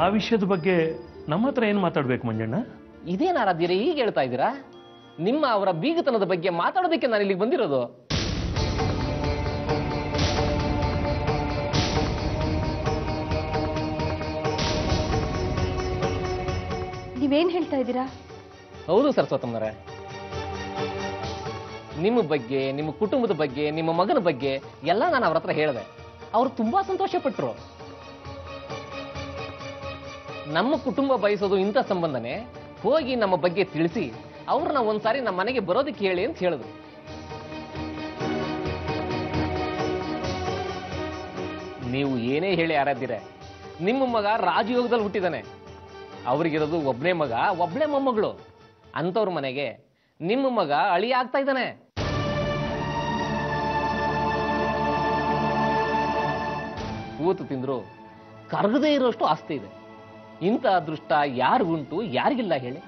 ಆ ವಿಷಯದ ಬಗ್ಗೆ ನಮ್ಮ ಹತ್ರ ಏನು ಮಾತಾಡ್ಬೇಕು ಮಂಜಣ್ಣ? ಇದೇನು ಆರಾಧ್ಯರೇ ಈಗ ಹೇಳ್ತಾ ಇದ್ದೀರಾ? ನಿಮ್ಮ ಅವರ ಬೀಗತನದ ಬಗ್ಗೆ ಮಾತಾಡೋದಕ್ಕೆ ನಾನು ಇಲ್ಲಿಗೆ ಬಂದಿರೋದು. ನೀವೇನ್ ಹೇಳ್ತಾ ಇದ್ದೀರಾ? ಹೌದು ಸರಸ್ವತಮ್ಮನವರೇ, ನಿಮ್ಮ ಬಗ್ಗೆ, ನಿಮ್ಮ ಕುಟುಂಬದ ಬಗ್ಗೆ, ನಿಮ್ಮ ಮಗನ ಬಗ್ಗೆ ಎಲ್ಲ ನಾನು ಅವ್ರ ಹತ್ರ ಹೇಳಿದೆ. ಅವರು ತುಂಬಾ ಸಂತೋಷ ಪಟ್ಟರು. ನಮ್ಮ ಕುಟುಂಬ ಬಯಸೋದು ಇಂಥ ಸಂಬಂಧನೇ, ಹೋಗಿ ನಮ್ಮ ಬಗ್ಗೆ ತಿಳಿಸಿ ಅವ್ರನ್ನ ಒಂದ್ಸಾರಿ ನಮ್ಮ ಮನೆಗೆ ಬರೋದಕ್ಕೆ ಹೇಳಿ ಅಂತ ಹೇಳಿದ್ರು. ನೀವು ಏನೇ ಹೇಳಿ ಆರಾಧ್ಯರೆ, ನಿಮ್ಮ ಮಗ ರಾಜಯೋಗದಲ್ಲಿ ಹುಟ್ಟಿದಾನೆ. ಅವ್ರಿಗಿರೋದು ಒಬ್ನೇ ಮಗ, ಒಬ್ಳೆ ಮೊಮ್ಮಗಳು. ಅಂತವ್ರ ಮನೆಗೆ ನಿಮ್ಮ ಮಗ ಅಳಿಯ ಆಗ್ತಾ ಇದ್ದಾನೆ. ಕೂತು ತಿಂದ್ರು ಕರಗದೇ ಇರೋಷ್ಟು ಆಸ್ತಿ ಇದೆ. ಇಂಥ ಅದೃಷ್ಟ ಯಾರಿಗುಂಟು, ಯಾರಿಗಿಲ್ಲ ಹೇಳಿ?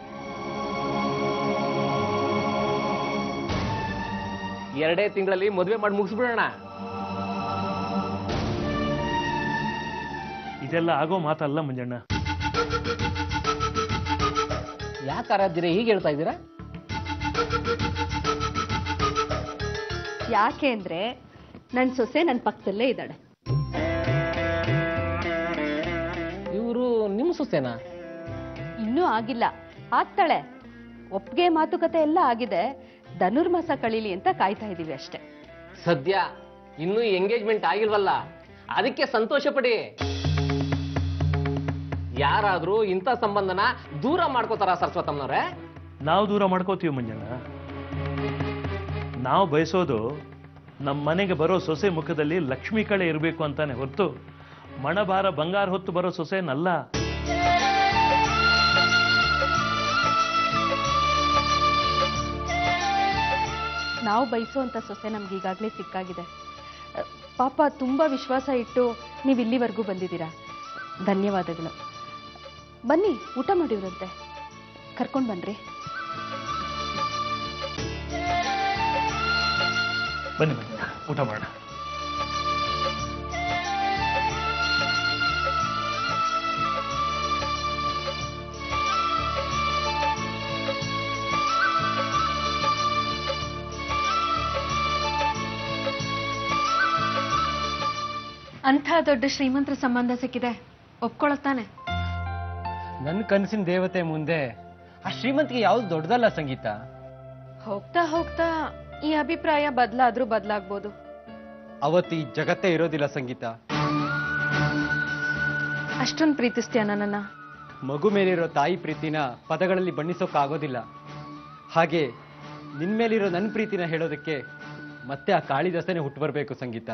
2 ತಿಂಗಳಲ್ಲಿ ಮದುವೆ ಮಾಡಿ ಮುಗಿಸ್ಬಿಡೋಣ. ಇದೆಲ್ಲ ಆಗೋ ಮಾತಲ್ಲ ಮಂಜಣ್ಣ. ಯಾಕೆ ಆರಾಧ್ಯರೇ ಹೀಗೆ ಹೇಳ್ತಾ ಇದ್ದೀರಾ? ಯಾಕೆ ಅಂದ್ರೆ ನನ್ನ ಸೊಸೆ ನನ್ನ ಪಕ್ಕದಲ್ಲೇ ಇದ್ದಾಳೆ. ಇವರು ನಿಮ್ಮ ಸೊಸೆನಾ? ಇನ್ನೂ ಆಗಿಲ್ಲ, ಆಗ್ತಾಳೆ. ಒಪ್ಪಿಗೆ ಮಾತುಕತೆ ಎಲ್ಲ ಆಗಿದೆ. ಧನುರ್ಮಾಸ ಕಳೀಲಿ ಅಂತ ಕಾಯ್ತಾ ಇದೀವಿ ಅಷ್ಟೇ. ಸದ್ಯ ಇನ್ನೂ ಎಂಗೇಜ್ಮೆಂಟ್ ಆಗಿಲ್ವಲ್ಲ, ಅದಕ್ಕೆ ಸಂತೋಷ ಪಡಿ. ಯಾರಾದ್ರೂ ಇಂಥ ಸಂಬಂಧನ ದೂರ ಮಾಡ್ಕೋತಾರ ಸರಸ್ವತಮ್ಮನವ್ರೆ? ನಾವು ದೂರ ಮಾಡ್ಕೋತೀವಿ ಮಂಜಣ್ಣ. ನಾವು ಬಯಸೋದು ನಮ್ಮ ಮನೆಗೆ ಬರೋ ಸೊಸೆ ಮುಖದಲ್ಲಿ ಲಕ್ಷ್ಮಿ ಕಳೆ ಇರಬೇಕು ಅಂತಾನೆ ಹೊರತು ಮಣಭಾರ ಬಂಗಾರ ಹೊತ್ತು ಬರೋ ಸೊಸೆನಲ್ಲ. ನಾವು ಬಯಸುವಂತ ಸೊಸೆ ನಮ್ಗೆ ಈಗಾಗಲೇ ಸಿಕ್ಕಾಗಿದೆ. ಪಾಪ ತುಂಬಾ ವಿಶ್ವಾಸ ಇಟ್ಟು ನೀವು ಇಲ್ಲಿವರೆಗೂ ಬಂದಿದ್ದೀರಾ. ಧನ್ಯವಾದಗಳು. ಬನ್ನಿ, ಊಟ ಮಾಡಿವ್ರಂತೆ, ಕರ್ಕೊಂಡು ಬನ್ರಿ. ಬನ್ನಿ ಬನ್ನಿ, ಊಟ ಮಾಡೋಣ. ಅಂಥ ದೊಡ್ಡ ಶ್ರೀಮಂತರ ಸಂಬಂಧ ಸಿಕ್ಕಿದೆ, ಒಪ್ಕೊಳತ್ತಾನೆ? ನನ್ನ ಕನಸಿನ ದೇವತೆ ಮುಂದೆ ಆ ಶ್ರೀಮಂತಿಗೆ ಯಾವ್ದು ದೊಡ್ಡದಲ್ಲ ಸಂಗೀತ. ಹೋಗ್ತಾ ಹೋಗ್ತಾ ಈ ಅಭಿಪ್ರಾಯ ಬದಲಾದ್ರೂ ಬದಲಾಗ್ಬೋದು. ಅವತ್ತು ಈ ಜಗತ್ತೇ ಇರೋದಿಲ್ಲ ಸಂಗೀತ. ಅಷ್ಟೊಂದು ಪ್ರೀತಿಸ್ತೀಯ ನನ್ನನ್ನ? ಮಗು ಮೇಲಿರೋ ತಾಯಿ ಪ್ರೀತಿನ ಪದಗಳಲ್ಲಿ ಬಣ್ಣಿಸೋಕ್ಕಾಗೋದಿಲ್ಲ. ಹಾಗೆ ನಿನ್ ಮೇಲಿರೋ ನನ್ನ ಪ್ರೀತಿನ ಹೇಳೋದಕ್ಕೆ ಮತ್ತೆ ಆ ಕಾಳಿದಾಸನೇ ಹುಟ್ಟು ಬರಬೇಕು ಸಂಗೀತ.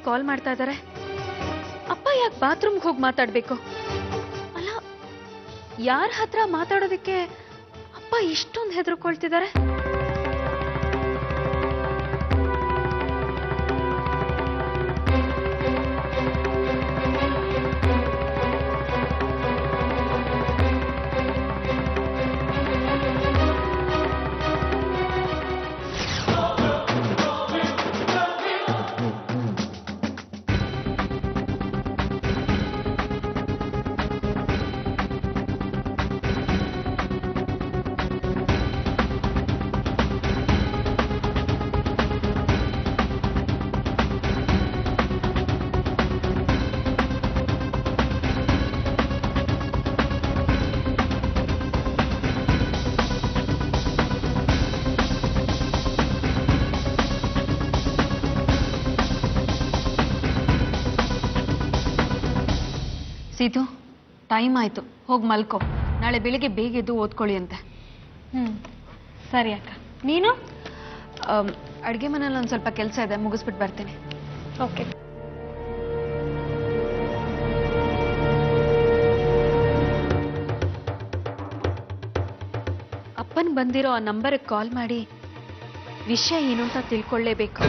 ಕಾಲ್ ಮಾಡ್ತಾ ಇದ್ದಾರೆ. ಅಪ್ಪ ಯಾಕೆ ಬಾತ್ರೂಮ್ಗೆ ಹೋಗಿ ಮಾತಾಡ್ಬೇಕು? ಅಲ್ಲ, ಯಾರ ಹತ್ರ ಮಾತಾಡೋದಕ್ಕೆ ಅಪ್ಪ ಇಷ್ಟೊಂದು ಹೆದರ್ಕೊಳ್ತಿದ್ದಾರೆ? ಸೀತು, ಟೈಮ್ ಆಯ್ತು, ಹೋಗಿ ಮಲ್ಕೋ. ನಾಳೆ ಬೆಳಿಗ್ಗೆ ಬೇಗ ಎದ್ದು ಓದ್ಕೊಳ್ಳಿ ಅಂತೆ. ಸರಿ ಅಕ್ಕ. ನೀನು? ಅಡುಗೆ ಮನೇಲಿ ಒಂದು ಸ್ವಲ್ಪ ಕೆಲಸ ಇದೆ, ಮುಗಿಸ್ಬಿಟ್ಟು ಬರ್ತೀನಿ. ಓಕೆ. ಅಪ್ಪನ್ ಬಂದಿರೋ ಆ ನಂಬರ್ಗೆ ಕಾಲ್ ಮಾಡಿ ವಿಷಯ ಏನು ಅಂತ ತಿಳ್ಕೊಳ್ಳೇಬೇಕು.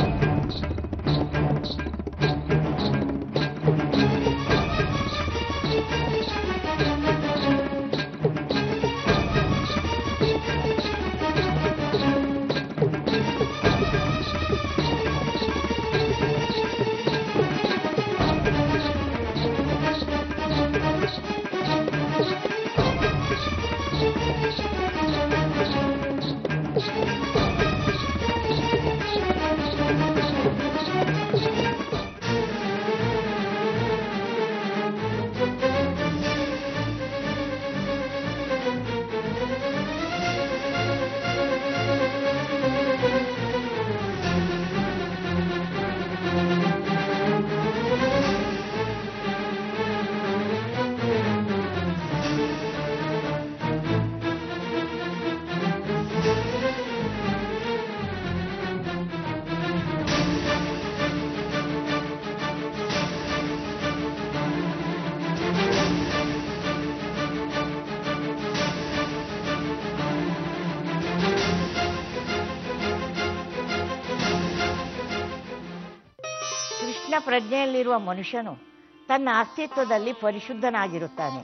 ಪ್ರಜ್ಞೆಯಲ್ಲಿರುವ ಮನುಷ್ಯನು ತನ್ನ ಅಸ್ತಿತ್ವದಲ್ಲಿ ಪರಿಶುದ್ಧನಾಗಿರುತ್ತಾನೆ.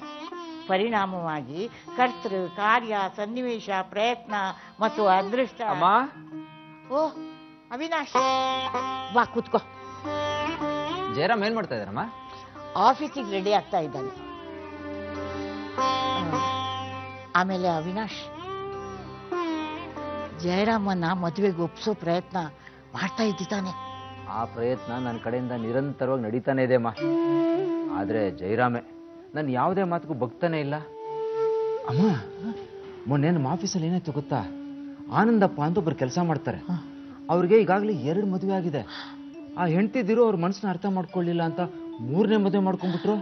ಪರಿಣಾಮವಾಗಿ ಕರ್ತೃ, ಕಾರ್ಯ, ಸನ್ನಿವೇಶ, ಪ್ರಯತ್ನ ಮತ್ತು ಅದೃಷ್ಟ. ಓ ಅವಿನಾಶ್, ಬಾ ಕೂತ್ಕೋ. ಜಯರಾಮ್ ಏನ್ ಮಾಡ್ತಾ ಇದ್ದಾರಮ್ಮ? ಆಫೀಸಿಗೆ ರೆಡಿ ಆಗ್ತಾ ಇದ್ದಾನೆ. ಆಮೇಲೆ ಅವಿನಾಶ್, ಜಯರಾಮನ್ನ ಮದುವೆಗೆ ಒಪ್ಸೋ ಪ್ರಯತ್ನ ಮಾಡ್ತಾ ಇದ್ದಾನೆ. ಆ ಪ್ರಯತ್ನ ನನ್ನ ಕಡೆಯಿಂದ ನಿರಂತರವಾಗಿ ನಡೀತಾನೆ ಇದೆ ಅಮ್ಮ. ಆದರೆ ಜಯರಾಮೆ ನಾನು ಯಾವುದೇ ಮಾತಿಗೂ ಬಗ್ತಾನೆ ಇಲ್ಲ. ಅಮ್ಮ, ಮೊನ್ನೆ ನಮ್ಮ ಆಫೀಸಲ್ಲಿ ಏನಾಯ್ತು ಗೊತ್ತಾ? ಆನಂದಪ್ಪ ಅಂತ ಒಬ್ಬರು ಕೆಲಸ ಮಾಡ್ತಾರೆ. ಅವ್ರಿಗೆ ಈಗಾಗಲೇ 2 ಮದುವೆ ಆಗಿದೆ. ಆ ಹೆಂಡತಿದಿರೋ ಅವ್ರ ಮನಸ್ಸನ್ನ ಅರ್ಥ ಮಾಡ್ಕೊಳ್ಳಿಲ್ಲ ಅಂತ 3ನೇ ಮದುವೆ ಮಾಡ್ಕೊಂಡ್ಬಿಟ್ರು.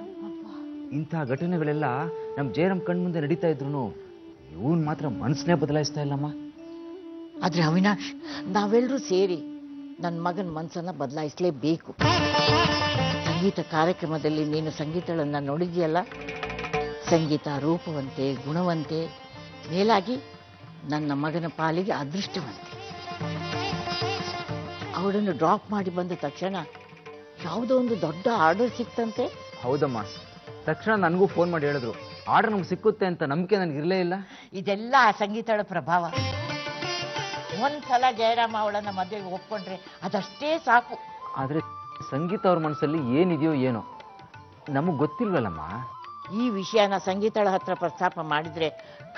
ಇಂಥ ಘಟನೆಗಳೆಲ್ಲ ನಮ್ಮ ಜಯರಾಮ್ ಕಣ್ಮುಂದೆ ನಡೀತಾ ಇದ್ರು ಇವನ್ ಮಾತ್ರ ಮನಸ್ಸನ್ನೇ ಬದಲಾಯಿಸ್ತಾ ಇಲ್ಲಮ್ಮ. ಆದ್ರೆ ಅವಿನಾಶ್, ನಾವೆಲ್ಲರೂ ಸೇರಿ ನನ್ನ ಮಗನ ಮನಸ್ಸನ್ನ ಬದಲಾಯಿಸಲೇಬೇಕು. ಸಂಗೀತ ಕಾರ್ಯಕ್ರಮದಲ್ಲಿ ನೀನು ಸಂಗೀತಗಳನ್ನ ನೋಡಿದ್ಯಲ್ಲ, ಸಂಗೀತ ರೂಪವಂತೆ, ಗುಣವಂತೆ, ಮೇಲಾಗಿ ನನ್ನ ಮಗನ ಪಾಲಿಗೆ ಅದೃಷ್ಟವಂತೆ. ಅವಳನ್ನು ಡ್ರಾಪ್ ಮಾಡಿ ಬಂದ ತಕ್ಷಣ ಯಾವುದೋ ಒಂದು ದೊಡ್ಡ ಆರ್ಡರ್ ಸಿಕ್ತಂತೆ. ಹೌದಮ್ಮ, ತಕ್ಷಣ ನನಗೂ ಫೋನ್ ಮಾಡಿ ಹೇಳಿದ್ರು ಆರ್ಡರ್ ನಮ್ಗೆ ಸಿಕ್ಕುತ್ತೆ ಅಂತ. ನಂಬಿಕೆ ನನಗಿರಲೇ ಇಲ್ಲ. ಇದೆಲ್ಲ ಆ ಸಂಗೀತಳ ಪ್ರಭಾವ. ಒಂದ್ಸಲ ಜಯರಾಮ ಅವಳನ್ನ ಮದುವೆಗೆ ಒಪ್ಕೊಂಡ್ರೆ ಅದಷ್ಟೇ ಸಾಕು. ಆದ್ರೆ ಸಂಗೀತ ಅವ್ರ ಮನಸ್ಸಲ್ಲಿ ಏನಿದೆಯೋ ಏನೋ ನಮಗ್ ಗೊತ್ತಿಲ್ವಲ್ಲಮ್ಮ. ಈ ವಿಷಯನ ಸಂಗೀತಳ ಹತ್ರ ಪ್ರಸ್ತಾಪ ಮಾಡಿದ್ರೆ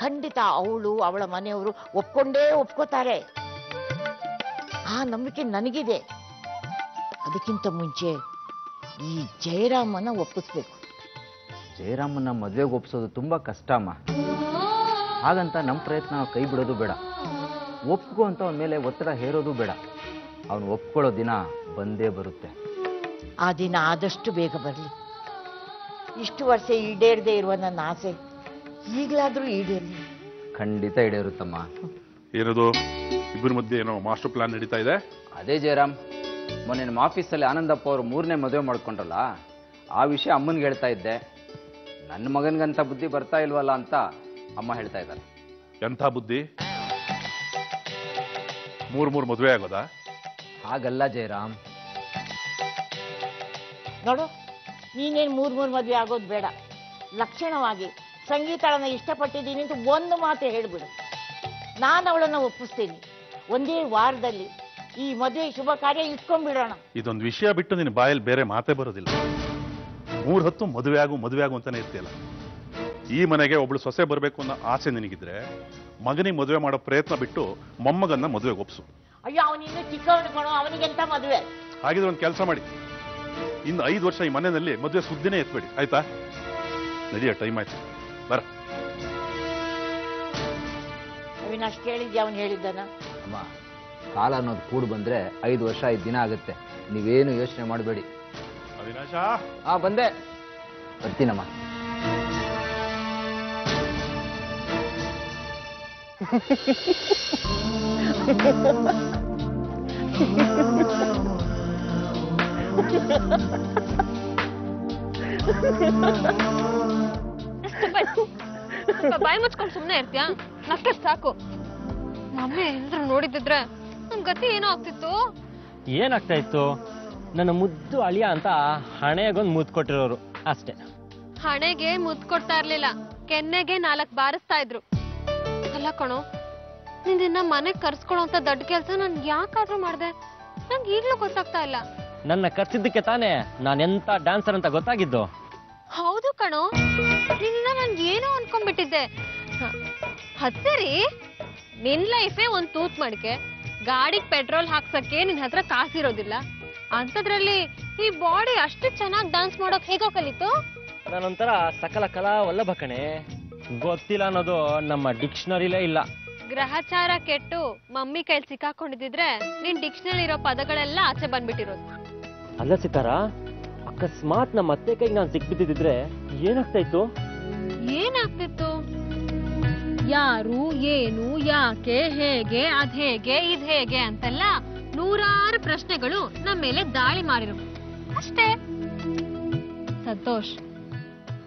ಖಂಡಿತ ಅವಳು, ಅವಳ ಮನೆಯವರು ಒಪ್ಕೋತಾರೆ. ಆ ನಂಬಿಕೆ ನನಗಿದೆ. ಅದಕ್ಕಿಂತ ಮುಂಚೆ ಈ ಜಯರಾಮನ ಒಪ್ಪಿಸ್ಬೇಕು. ಜಯರಾಮನ್ನ ಮದುವೆಗೆ ಒಪ್ಸೋದು ತುಂಬಾ ಕಷ್ಟ ಅಮ್ಮ. ಹಾಗಂತ ನಮ್ಮ ಪ್ರಯತ್ನ ಕೈ ಬಿಡೋದು ಬೇಡ. ಒಪ್ಕೋ ಅಂತ ಅವನ ಮೇಲೆ ಒತ್ತಡ ಹೇರೋದು ಬೇಡ. ಅವನು ಒಪ್ಕೊಳ್ಳೋ ದಿನ ಬಂದೇ ಬರುತ್ತೆ. ಆ ದಿನ ಆದಷ್ಟು ಬೇಗ ಬರಲಿ. ಇಷ್ಟು ವರ್ಷ ಈಡೇರದೆ ಇರುವ ನನ್ನ ಆಸೆ ಈಗಲಾದ್ರೂ ಈಡೇರಲಿ. ಖಂಡಿತ ಈಡೇರುತ್ತಮ್ಮ. ಏನದು ಇಬ್ಬರ ಮಧ್ಯೆ ಏನೋ ಮಾಸ್ಟರ್ ಪ್ಲಾನ್ ನಡೀತಾ ಇದೆ? ಅದೇ ಜಯರಾಮ್, ಮೊನ್ನೆ ನಮ್ಮ ಆಫೀಸಲ್ಲಿ ಆನಂದಪ್ಪ ಅವರು 3ನೇ ಮದುವೆ ಮಾಡ್ಕೊಂಡ್ರಲ್ಲ, ಆ ವಿಷಯ ಅಮ್ಮನಿಗೆ ಹೇಳ್ತಾ ಇದ್ದೆ. ನನ್ನ ಮಗನಿಗಂತ ಬುದ್ಧಿ ಬರ್ತಾ ಇಲ್ವಲ್ಲ ಅಂತ ಅಮ್ಮ ಹೇಳ್ತಾ ಇದ್ದಾರೆ. ಎಂಥ ಬುದ್ಧಿ? 3 ಮದುವೆ ಆಗೋದಾ? ಹಾಗಲ್ಲ ಜಯರಾಮ್. ನೋಡು, ನೀನೇನು 3 ಮದುವೆ ಆಗೋದು ಬೇಡ. ಲಕ್ಷಣವಾಗಿ ಸಂಗೀತಳನ್ನ ಇಷ್ಟಪಟ್ಟಿದ್ದೀನಿ ಅಂತ ಒಂದು ಮಾತು ಹೇಳಿಬಿಡು. ನಾನು ಅವಳನ್ನು ಒಪ್ಪಿಸ್ತೀನಿ. ಒಂದೇ ವಾರದಲ್ಲಿ ಈ ಮದುವೆ ಶುಭ ಕಾರ್ಯ ಇಟ್ಕೊಂಡ್ಬಿಡೋಣ. ಇದೊಂದು ವಿಷಯ ಬಿಟ್ಟು ನಿನ್ನ ಬಾಯಲ್ಲಿ ಬೇರೆ ಮಾತೇ ಬರೋದಿಲ್ಲ. 3 ಹೊತ್ತು ಮದುವೆ ಆಗು ಅಂತಾನೆ ಇರ್ತೀಯಲ್ಲ. ಈ ಮನೆಗೆ ಒಬ್ಳು ಸೊಸೆ ಬರಬೇಕು ಅನ್ನೋ ಆಸೆ ನಿನಗಿದ್ರೆ ಮಗನಿಗೆ ಮದುವೆ ಮಾಡೋ ಪ್ರಯತ್ನ ಬಿಟ್ಟು ಮೊಮ್ಮಗನ್ನ ಮದುವೆಗೆ ಒಪ್ಸು. ಅಯ್ಯೋ, ಅವನಿನ್ನು ಚಿಕ್ಕವನು ಕಣೋ, ಅವನಿಗೆಂತ ಮದುವೆ? ಹಾಗಿದ್ರೆ ಒಂದು ಕೆಲಸ ಮಾಡಿ, ಇನ್ನು 5 ವರ್ಷ ಈ ಮನೆಯಲ್ಲಿ ಮದುವೆ ಸುದ್ದಿನೇ ಎತ್ಬೇಡಿ, ಆಯ್ತಾ? ನಡಿಯ, ಟೈಮ್ ಆಯ್ತು, ಬರ. ಅವಿನಾಶ್ ಕೇಳಿದ್ಯಾ ಅವನು ಹೇಳಿದ್ದಾನ? ಅಮ್ಮ, ಕಾಲ ಅನ್ನೋದು ಕೂಡು ಬಂದ್ರೆ 5 ವರ್ಷ 5 ದಿನ ಆಗುತ್ತೆ. ನೀವೇನು ಯೋಚನೆ ಮಾಡಬೇಡಿ. ಅವಿನಾಶ, ಬಂದೆ, ಬರ್ತೀನಮ್ಮ. ಬಾಯಿ ಮುಚ್ಕೊಂಡು ಸುಮ್ಮನೆ ಇರ್ತೀಯಾ? ನಕ್ಕ ಸಾಕು. ಮಮ್ಮಿ ಎಲ್ರು ನೋಡಿದ್ರೆ ನಮ್ ಗತಿ ಏನೋ ಆಗ್ತಿತ್ತು. ಏನಾಗ್ತಾ ಇತ್ತು? ನನ್ನ ಮುದ್ದು ಅಳಿಯ ಅಂತ ಹಣೆಗೊಂದು ಮುದ್ದು ಕೊಟ್ಟಿರೋರು ಅಷ್ಟೇ. ಹಣೆಗೆ ಮುದ್ದು ಕೊಡ್ತಾ ಇರ್ಲಿಲ್ಲ, ಕೆನ್ನೆಗೆ 4 ಬಾರಿಸ್ತಾ ಇದ್ರು. ಅಲ್ಲ ಕಣೋ, ನಿನ್ನ ಮನೆಗ್ ಕರ್ಸ್ಕೊಳೋ ಅಂತ ದೊಡ್ಡ ಕೆಲ್ಸ ನನ್ ಯಾಕಾದ್ರೂ ಮಾಡ್ದೆ? ನಂಗೆ ಈಗ್ಲೂ ಗೊತ್ತಾಗ್ತಾ ಇಲ್ಲ. ನನ್ನ ಕರ್ಸಿದ್ದಕ್ಕೆ ತಾನೇ ನಾನೆಂತ ಡ್ಯಾನ್ಸರ್ ಅಂತ ಗೊತ್ತಾಗಿದ್ದು. ಹೌದು ಕಣೋ, ನಿನ್ನ ನನ್ ಏನೋ ಅನ್ಕೊಂಡ್ಬಿಟ್ಟಿದ್ದೆ. ಅದ್ ಸರಿ, ನಿನ್ ಲೈಫೇ ಒಂದ್ ತೂತ್ ಮಡಿಕೆ. ಗಾಡಿಗೆ ಪೆಟ್ರೋಲ್ ಹಾಕ್ಸಕ್ಕೆ ನಿನ್ ಹತ್ರ ಕಾಸಿರೋದಿಲ್ಲ. ಅಂತದ್ರಲ್ಲಿ ಈ ಬಾಡಿ ಅಷ್ಟು ಚೆನ್ನಾಗಿ ಡ್ಯಾನ್ಸ್ ಮಾಡೋಕ್ ಹೇಗೋ ಕಲಿತು? ನಾನೊಂಥರ ಸಕಲ ಕಲಾ ವಲ್ಲಭ ಕಣೆ. ಗೊತ್ತಿಲ್ಲ ಅನ್ನೋದು ನಮ್ಮ ಡಿಕ್ಷನರಿಲೇ ಇಲ್ಲ. ಗ್ರಹಚಾರ ಕೆಟ್ಟು ಮಮ್ಮಿ ಕೈಲಿ ಸಿಕ್ಕಾಕೊಂಡಿದ್ರೆ ನಿನ್ ಡಿಕ್ಷನರಿ ಇರೋ ಪದಗಳೆಲ್ಲ ಆಚೆ ಬಂದ್ಬಿಟ್ಟಿರೋದು. ಅಲ್ಲ ಸಿತಾರ, ಅಕಸ್ಮಾತ್ ನಮ್ಮ ಅತ್ತೆ ಕೈಗೆ ನಾನು ಸಿಕ್ಬಿದ್ದಿದ್ರೆ ಏನಾಗ್ತಾ ಇತ್ತು? ಏನಾಗ್ತಿತ್ತು? ಯಾರು, ಏನು, ಯಾಕೆ, ಹೇಗೆ, ಅದ್ ಹೇಗೆ, ಇದ್ ಹೇಗೆ ಅಂತೆಲ್ಲ 100 ಪ್ರಶ್ನೆಗಳು ನಮ್ಮ ಮೇಲೆ ದಾಳಿ ಮಾಡಿರು ಅಷ್ಟೇ. ಸಂತೋಷ್,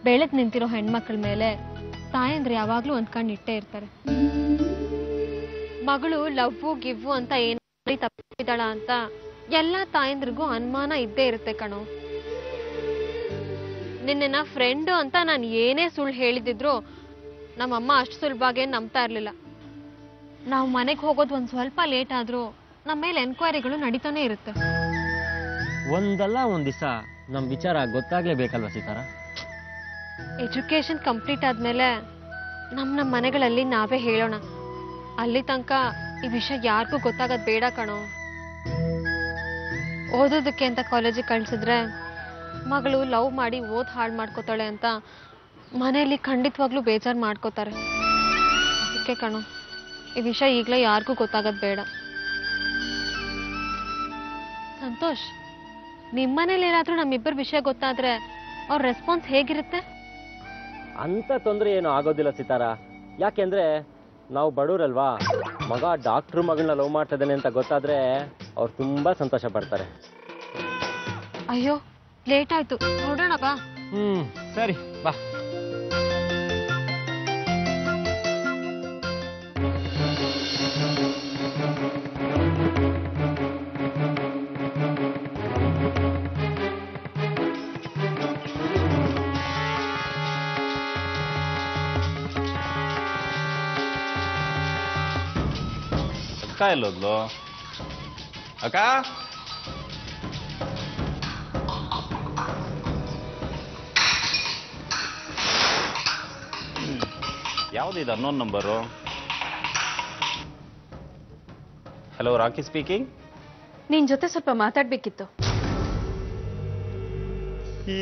ಬೆಳೆದ್ ನಿಂತಿರೋ ಹೆಣ್ಮಕ್ಳ ಮೇಲೆ ತಾಯಂದ್ರೆ ಯಾವಾಗ್ಲೂ ಒಂದ್ ಕಣ್ಣು ಇಟ್ಟೇ ಇರ್ತಾರೆ. ಮಗಳು ಲವ್ವು ಗಿವ್ವು ಅಂತ ಏನ್ ತಪ್ಪಿದಾಳ ಅಂತ ಎಲ್ಲಾ ತಾಯಂದ್ರಿಗೂ ಅನುಮಾನ ಇದ್ದೇ ಇರುತ್ತೆ ಕಣೋ. ನಿನ್ನ ಫ್ರೆಂಡು ಅಂತ ನಾನು ಏನೇ ಸುಳ್ಳು ಹೇಳಿದ್ರು ನಮ್ಮಮ್ಮ ಅಷ್ಟು ಸುಲಭವಾಗಿ ನಂಬ್ತಾ ಇರ್ಲಿಲ್ಲ. ನಾವು ಮನೆಗೆ ಹೋಗೋದು ಒಂದ್ ಸ್ವಲ್ಪ ಲೇಟ್ ಆದ್ರೂ ನಮ್ಮ ಮೇಲೆ ಎನ್ಕ್ವೈರಿಗಳು ನಡೀತಾನೆ ಇರುತ್ತೆ. ಒಂದಲ್ಲ ಒಂದ್ ದಿವಸ ನಮ್ ವಿಚಾರ ಗೊತ್ತಾಗ್ಲೇಬೇಕಲ್ವಾ ಸೀತಾರ? ಎಜುಕೇಶನ್ ಕಂಪ್ಲೀಟ್ ಆದ್ಮೇಲೆ ನಮ್ಮ ಮನೆಗಳಲ್ಲಿ ನಾವೇ ಹೇಳೋಣ. ಅಲ್ಲಿ ತನಕ ಈ ವಿಷಯ ಯಾರಿಗೂ ಗೊತ್ತಾಗದ್ ಬೇಡ ಕಣೋ. ಓದೋದಕ್ಕೆ ಅಂತ ಕಾಲೇಜಿಗೆ ಕಳ್ಸಿದ್ರೆ ಮಗಳು ಲವ್ ಮಾಡಿ ಓದ್ ಹಾಳು ಮಾಡ್ಕೋತಾಳೆ ಅಂತ ಮನೆಯಲ್ಲಿ ಖಂಡಿತವಾಗ್ಲೂ ಬೇಜಾರು ಮಾಡ್ಕೋತಾರೆ. ಅದಕ್ಕೆ ಕಣೋ, ಈ ವಿಷಯ ಈಗಲೇ ಯಾರಿಗೂ ಗೊತ್ತಾಗದ್ ಬೇಡ. ಸಂತೋಷ್, ನಿಮ್ಮನೇಲಿ ಏನಾದ್ರೂ ನಮ್ಮಿಬ್ಬರ ವಿಷಯ ಗೊತ್ತಾದ್ರೆ ಅವ್ರ ರೆಸ್ಪಾನ್ಸ್ ಹೇಗಿರುತ್ತೆ? ಅಂತ ತೊಂದರೆ ಏನು ಆಗೋದಿಲ್ಲ ಸೀತಾರ. ಯಾಕೆಂದ್ರೆ ನಾವು ಬಡವ್ರಲ್ವಾ. ಮಗ ಡಾಕ್ಟ್ರು ಮಗಳನ್ನ ಲವ್ ಮಾಡ್ತಾ ಇದ್ದಾನೆ ಅಂತ ಗೊತ್ತಾದ್ರೆ ಅವ್ರು ತುಂಬಾ ಸಂತೋಷ ಪಡ್ತಾರೆ. ಅಯ್ಯೋ, ಲೇಟ್ ಆಯ್ತು, ನೋಡೋಣ ಬಾ. ಸರಿ ಬಾ. ಅಕ್ಕ ಎಲ್ಲೋದ್ಲು? ಅಕ್ಕ, ಯಾವ್ದಿದೆ unknown number? Hello, Rocky speaking. ನಿನ್ ಜೊತೆ ಸ್ವಲ್ಪ ಮಾತಾಡ್ಬೇಕಿತ್ತು.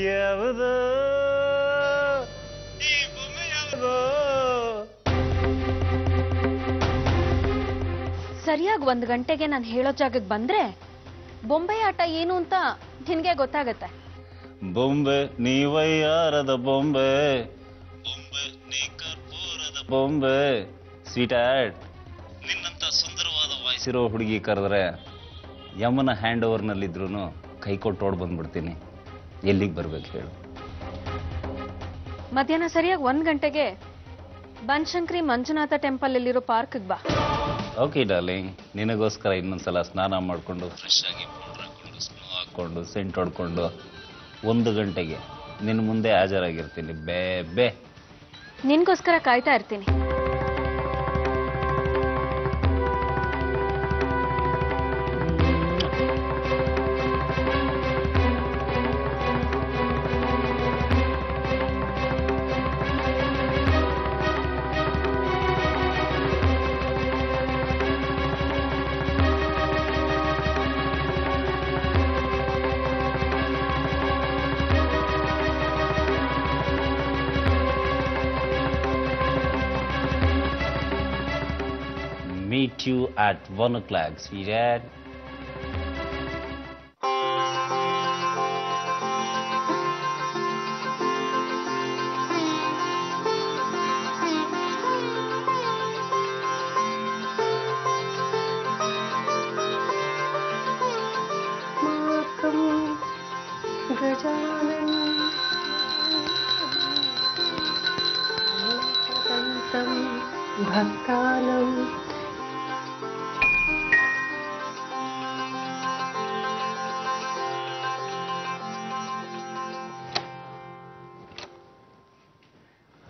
ಯಾವುದು ಸರಿಯಾಗಿ 1 ಗಂಟೆಗೆ ನಾನು ಹೇಳೋ ಜಾಗಕ್ಕೆ ಬಂದ್ರೆ ಬೊಂಬೆ ಆಟ ಏನು ಅಂತ ನಿನ್ಗೆ ಗೊತ್ತಾಗತ್ತೆ. ಬೊಂಬೆ ನೀವಯ್ಯಾರದ ಬೊಂಬೆ, ಬೊಂಬೆ ನೀ ಕರ್ಪೂರದ ಬೊಂಬೆ. ಸ್ವೀಟ್ ಆಡ್, ನಿನ್ನಂತ ಸುಂದರವಾದ ವಾಯ್ಸ್ ಇರೋ ಹುಡುಗಿ ಕರೆದ್ರೆ ಯಮನ ಹ್ಯಾಂಡ್ ಓವರ್ನಲ್ಲಿದ್ರೂ ಕೈ ಕೊಟ್ಟು ಓಡ್ ಬಂದ್ಬಿಡ್ತೀನಿ. ಎಲ್ಲಿಗೆ ಬರ್ಬೇಕು ಹೇಳು? ಮಧ್ಯಾಹ್ನ ಸರಿಯಾಗಿ 1 ಗಂಟೆಗೆ ಬನಶಂಕರಿ ಮಂಜುನಾಥ ಟೆಂಪಲ್ ಅಲ್ಲಿರೋ ಪಾರ್ಕ್ಗೆ ಬಾ. ಓಕೆ ಡಾರ್ಲಿಂಗ್, ನಿನಗೋಸ್ಕರ ಇನ್ನೊಂದ್ಸಲ ಸ್ನಾನ ಮಾಡಿಕೊಂಡು ಫ್ರೆಶ್ ಆಗಿ ಪೌಡರ್ ಹಾಕೊಂಡು ಸ್ನೋ ಹಾಕ್ಕೊಂಡು ಸೆಂಟ್ ಹೊಡ್ಕೊಂಡು 1 ಗಂಟೆಗೆ ನಿನ್ನ ಮುಂದೆ ಹಾಜರಾಗಿರ್ತೀನಿ. ಬೇ ನಿನ್ಗೋಸ್ಕರ ಕಾಯ್ತಾ ಇರ್ತೀನಿ. Meet you at 1 o'clock, sweetheart.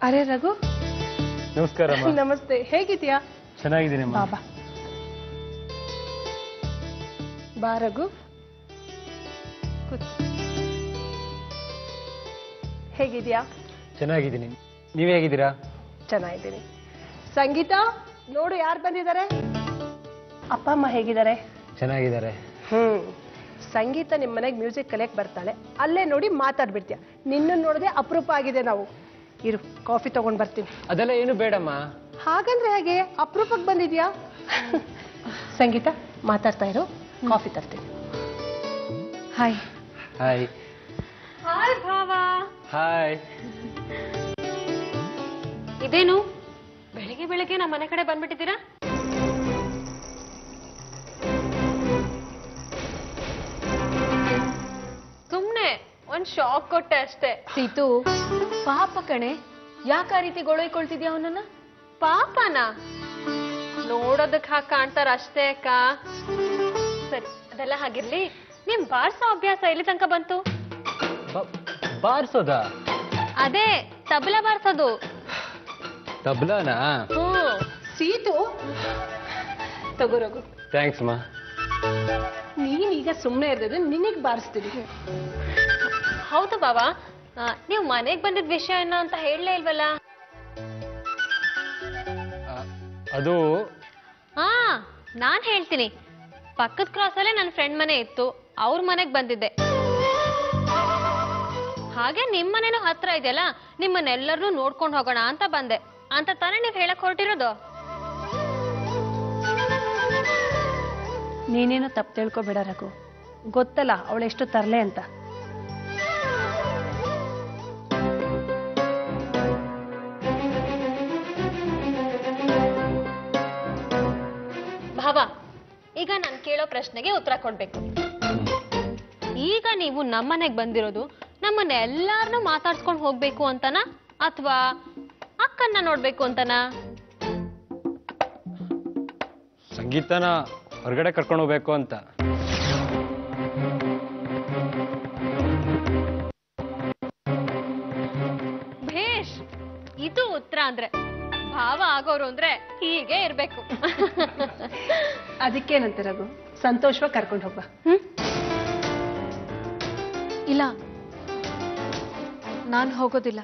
ಅರೆ ರಘು, ನಮಸ್ಕಾರ. ನಮಸ್ತೆ. ಹೇಗಿದ್ಯಾ? ಚೆನ್ನಾಗಿದ್ದೀನಿ. ಬಾಬಾ ಬಾ ರಘು, ಕೂತ್ಕೋ. ಹೇಗಿದ್ಯಾ? ಚೆನ್ನಾಗಿದ್ದೀನಿ. ನೀವ್ ಹೇಗಿದ್ದೀರಾ? ಚೆನ್ನಾಗಿದ್ದೀನಿ. ಸಂಗೀತ, ನೋಡು ಯಾರು ಬಂದಿದ್ದಾರೆ. ಅಪ್ಪ ಅಮ್ಮ ಹೇಗಿದ್ದಾರೆ? ಚೆನ್ನಾಗಿದ್ದಾರೆ. ಸಂಗೀತ ನಿಮ್ಮ ಮನೆಗೆ ಮ್ಯೂಸಿಕ್ ಕಲಿಯಕ್ ಬರ್ತಾಳೆ. ಅಲ್ಲೇ ನೋಡಿ ಮಾತಾಡ್ಬಿಡ್ತೀಯ. ನಿನ್ನ ನೋಡದೆ ಅಪರೂಪ ಆಗಿದೆ. ನಾವು ಇರು, ಕಾಫಿ ತಗೊಂಡ್ ಬರ್ತೀನಿ. ಅದೆಲ್ಲ ಏನು ಬೇಡಮ್ಮ. ಹಾಗಂದ್ರೆ ಹೇಗೆ? ಅಪರೂಪಕ್ಕೆ ಬಂದಿದ್ಯಾ? ಸಂಗೀತ, ಮಾತಾಡ್ತಾ ಇರು, ಕಾಫಿ ತರ್ತೀನಿ. ಹಾಯ್. ಹಾಯ್. ಹಾಯ್ ಭಾವ. ಹಾಯ್. ಇದೇನು ಬೆಳಿಗ್ಗೆ ಬೆಳಿಗ್ಗೆ ನಮ್ಮ ಮನೆ ಕಡೆ ಬಂದ್ಬಿಟ್ಟಿದ್ದೀರಾ? ಸುಮ್ನೆ ಒಂದ್ ಶಾಕ್ ಕೊಟ್ಟೆ ಅಷ್ಟೇ. ಸೀತು, ಪಾಪ ಕಣೆ, ಯಾಕ ಆ ರೀತಿ ಗೊಳೈಕೊಳ್ತಿದ್ಯಾ ಅವನನ್ನ? ಪಾಪನ ನೋಡೋದಕ್ ಹಾಗೆ ಕಾಣ್ತಾರ ಅಷ್ಟೇ ಅಕ್ಕ. ಸರಿ, ಅದೆಲ್ಲ ಹಾಗಿರ್ಲಿ. ನಿಮ್ ಬಾರ್ಸೋ ಅಭ್ಯಾಸ ಎಲ್ಲಿ ತನಕ ಬಂತು? ಬಾರ್ಸೋದ? ಅದೇ ತಬಲ ಬಾರ್ಸೋದು. ತಬ್ಲಾನಾ? ಸೀತು, ತಗೋ ರಘು. ಥ್ಯಾಂಕ್ಸ್ ಮಾ. ನೀನೀಗ ಸುಮ್ಮನೆ ಇರ್ದಿದ್ರೆ ನಿನಗ್ ಬಾರಿಸ್ತೀನಿ. ಹೌದು ಬಾಬಾ, ನೀವು ಮನೆಗ್ ಬಂದಿದ್ ವಿಷಯ ಏನೋ ಅಂತ ಹೇಳಲೇ ಇಲ್ವಲ್ಲ? ಅದು ನಾನ್ ಹೇಳ್ತೀನಿ. ಪಕ್ಕದ ಕ್ರಾಸ್ ಅಲ್ಲೇ ನನ್ನ ಫ್ರೆಂಡ್ ಮನೆ ಇತ್ತು, ಅವ್ರ ಮನೆಗ್ ಬಂದಿದ್ದೆ. ಹಾಗೆ ನಿಮ್ ಮನೇನು ಹತ್ರ ಇದೆಯಲ್ಲ, ನಿಮ್ಮನ್ನೆಲ್ಲರನ್ನೂ ನೋಡ್ಕೊಂಡು ಹೋಗೋಣ ಅಂತ ಬಂದೆ ಅಂತ ತಾನೇ ನೀವ್ ಹೇಳಕ್ ಹೊರಟಿರೋದು. ನೀನೇನೋ ತಪ್ಪು ತಿಳ್ಕೊಬೇಡ ರಘು. ಗೊತ್ತಲ್ಲ ಅವಳೆಷ್ಟು ತರ್ಲೆ ಅಂತ. ಭಾವ, ಈಗ ನಾನು ಕೇಳೋ ಪ್ರಶ್ನೆಗೆ ಉತ್ತರ ಕೊಡ್ಬೇಕು. ಈಗ ನೀವು ನಮ್ಮನೆಗ್ ಬಂದಿರೋದು ನಮ್ಮನ್ನ ಎಲ್ಲಾರನ್ನೂ ಮಾತಾಡ್ಸ್ಕೊಂಡು ಹೋಗ್ಬೇಕು ಅಂತನಾ ಅಥವಾ ಅಕ್ಕನ್ನ ನೋಡ್ಬೇಕು ಅಂತನಾ? ಸಂಗೀತನ ಹೊರಗಡೆ ಕರ್ಕೊಂಡು ಹೋಗ್ಬೇಕು ಅಂತ. ಭೇಷ್, ಇದು ಉತ್ತರ ಅಂದ್ರೆ. ಭಾವ ಆಗೋರು ಅಂದ್ರೆ ಹೀಗೆ ಇರ್ಬೇಕು. ಅದಕ್ಕೇನಂತೆ ರಘು, ಸಂತೋಷವಾಗಿ ಕರ್ಕೊಂಡು ಹೋಗ್ಬಾ. ಇಲ್ಲ, ನಾನು ಹೋಗೋದಿಲ್ಲ.